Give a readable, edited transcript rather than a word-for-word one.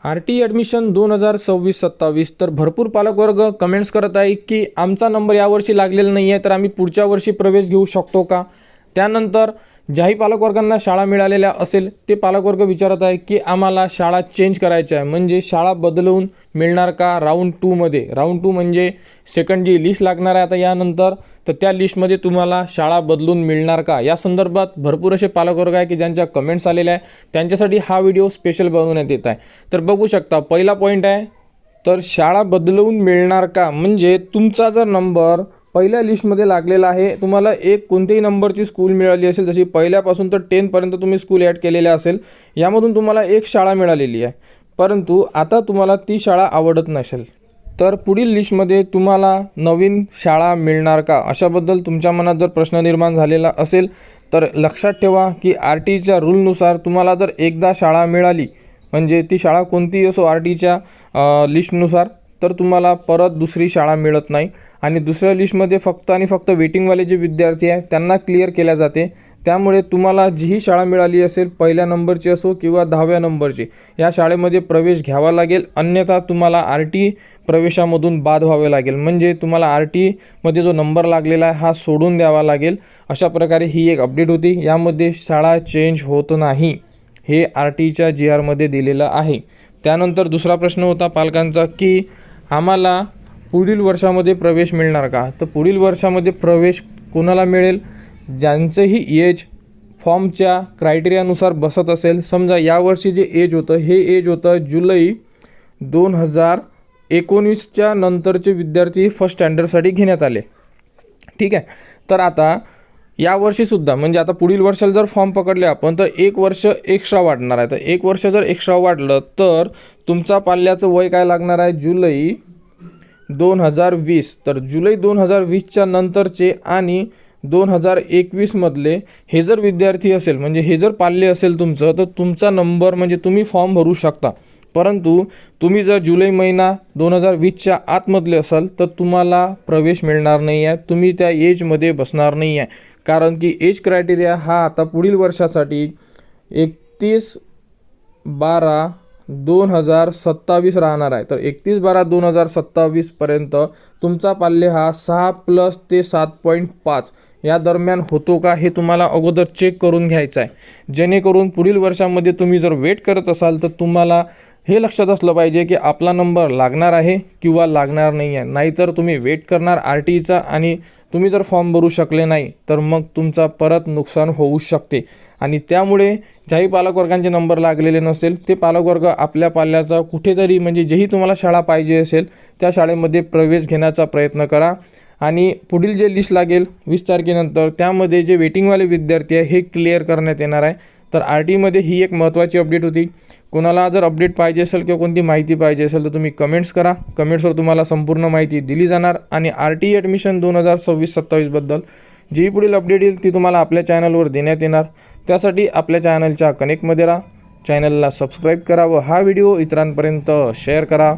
RT admission 2026-27 तर भरपूर पालकवर्ग comments करत आहे की आमचा नंबर यावर्षी लागलेला नाही आहे, तर आम्ही पुढच्या वर्षी प्रवेश घेऊ शकतो का? त्यानंतर ज्याही पालकवर्गांना शाळा मिळालेल्या असेल ते पालकवर्ग विचारत आहे की आम्हाला शाळा चेंज करायची आहे, म्हणजे शाळा बदलवून मिळणार का राऊंड 2मध्ये? राऊंड 2 म्हणजे सेकंड जी लिस्ट लागणार आहे आता यानंतर, तर त्या लिस्टमध्ये तुम्हाला शाळा बदलून मिळणार का? या संदर्भात भरपूर असे पालकवर्ग आहे की ज्यांच्या कमेंट्स आलेल्या आहे, त्यांच्यासाठी हा व्हिडिओ स्पेशल बनवण्यात येत आहे. तर बघू शकता, पहिला पॉईंट आहे तर शाळा बदलवून मिळणार का, म्हणजे तुमचा जर नंबर पहिल्या लिस्टमध्ये लागलेला आहे, तुम्हाला एक कोणत्याही नंबरची स्कूल मिळाली असेल, जशी पहिल्यापासून तर 10पर्यंत तुम्ही स्कूल ॲड केलेल्या असेल, यामधून तुम्हाला एक शाळा मिळालेली आहे, परंतु आता तुम्हाला ती शाळा आवडत नसेल, तर पुढील लिस्टमध्ये तुम्हाला नवीन शाळा मिळणार का? अशाबद्दल तुमच्या मनात जर प्रश्न निर्माण झालेला असेल तर लक्षात ठेवा की RTच्या रूलनुसार तुम्हाला जर एकदा शाळा मिळाली, म्हणजे ती शाळा कोणतीही असो RTच्या लिस्टनुसार, तर तुम्हाला परत दुसरी शाळा मिळत नाही आणि दुसऱ्या लिस्टमध्ये फक्त आणि फक्त वेटिंगवाले जे विद्यार्थी आहेत त्यांना क्लिअर केल्या जाते. त्यामुळे तुम्हाला जीही शाळा मिळाली असेल, पहिल्या नंबरची असो किंवा 10व्या नंबरची, या शाळेमध्ये प्रवेश घ्यावा लागेल, अन्यथा तुम्हाला RT प्रवेशामधून बाद व्हावे लागेल, म्हणजे तुम्हाला RTमध्ये जो नंबर लागलेला आहे हा सोडून द्यावा लागेल. अशा प्रकारे ही एक अपडेट होती. यामध्ये शाळा चेंज होत नाही, हे RTच्या GRमध्ये दिलेलं आहे. त्यानंतर दुसरा प्रश्न होता पालकांचा की आम्हाला पुढील वर्षामध्ये प्रवेश मिळणार का? तर पुढील वर्षामध्ये प्रवेश कोणाला मिळेल? ज्यांचंही एज फॉर्मच्या क्रायटेरियानुसार बसत असेल. समजा यावर्षी जे एज होतं, हे एज होतं जुलै 2019च्या नंतरचे विद्यार्थी फर्स्ट स्टँडर्डसाठी घेण्यात आले, ठीक आहे. तर आता यावर्षीसुद्धा, म्हणजे आता पुढील वर्षाला जर फॉर्म पकडले आपण, तर एक वर्ष एक्स्ट्रा वाढणार आहे. तर एक वर्ष जर एक्स्ट्रा वाढलं तर तुमचा पाल्याचं वय काय लागणार आहे? जुलै 2020. तर जुलै 2020च्या नंतरचे आणि 2021मधले हे जर विद्यार्थी असेल, म्हणजे हे जर पाल्य असेल तुमचं, तर तुमचा नंबर, म्हणजे तुम्ही फॉर्म भरू शकता. परंतु तुम्ही जर जुलै महिना 2020च्या आतमधले असाल तर तुम्हाला प्रवेश मिळणार नाही आहे, तुम्ही त्या एजमध्ये बसणार नाही आहे. कारण की एज क्रायटेरिया हा आता पुढील वर्षासाठी 31/12/2027 राहणार आहे. तर 31/12/2027पर्यंत तुमचा पाल्य हा 6+ ते 7.5 या दरम्यान होतो का, हे तुम्हाला अगोदर चेक करून घ्यायचं आहे, जेणेकरून पुढील वर्षामध्ये तुम्ही जर वेट करत असाल तर तुम्हाला हे लक्षात असलं पाहिजे की आपला नंबर लागणार आहे किंवा लागणार नाही आहे. नाहीतर तुम्ही वेट करणार RTचा आणि तुम्ही जर फॉर्म भरू शकले नाही तर मग तुमचा परत नुकसान होऊ शकते. आणि त्यामुळे ज्याही पालकवर्गांचे नंबर लागलेले नसेल ते पालकवर्ग आपल्या पाल्याचा कुठेतरी, म्हणजे जेही तुम्हाला शाळा पाहिजे असेल त्या शाळेमध्ये प्रवेश घेण्याचा प्रयत्न करा. आणि पुढील जे लिस्ट लागेल 20 तारखेनंतर, त्यामध्ये जे वेटिंगवाले विद्यार्थी आहे हे क्लिअर करण्यात येणार आहे. तर RTमध्ये ही एक महत्त्वाची अपडेट होती. कोणाला जर अपडेट पाहिजे असेल किंवा कोणती माहिती पाहिजे असेल तर तुम्ही कमेंट्स करा. कमेंट्सवर तुम्हाला संपूर्ण माहिती दिली जाणार. आणि RT ॲडमिशन 2026-27बद्दल जी पुढील अपडेट येईल ती तुम्हाला आपल्या चॅनलवर देण्यात येणार. त्यासाठी आपल्या चॅनलच्या कनेक्टमध्ये राहा, चॅनलला सबस्क्राईब करा व हा व्हिडिओ इतरांपर्यंत शेअर करा.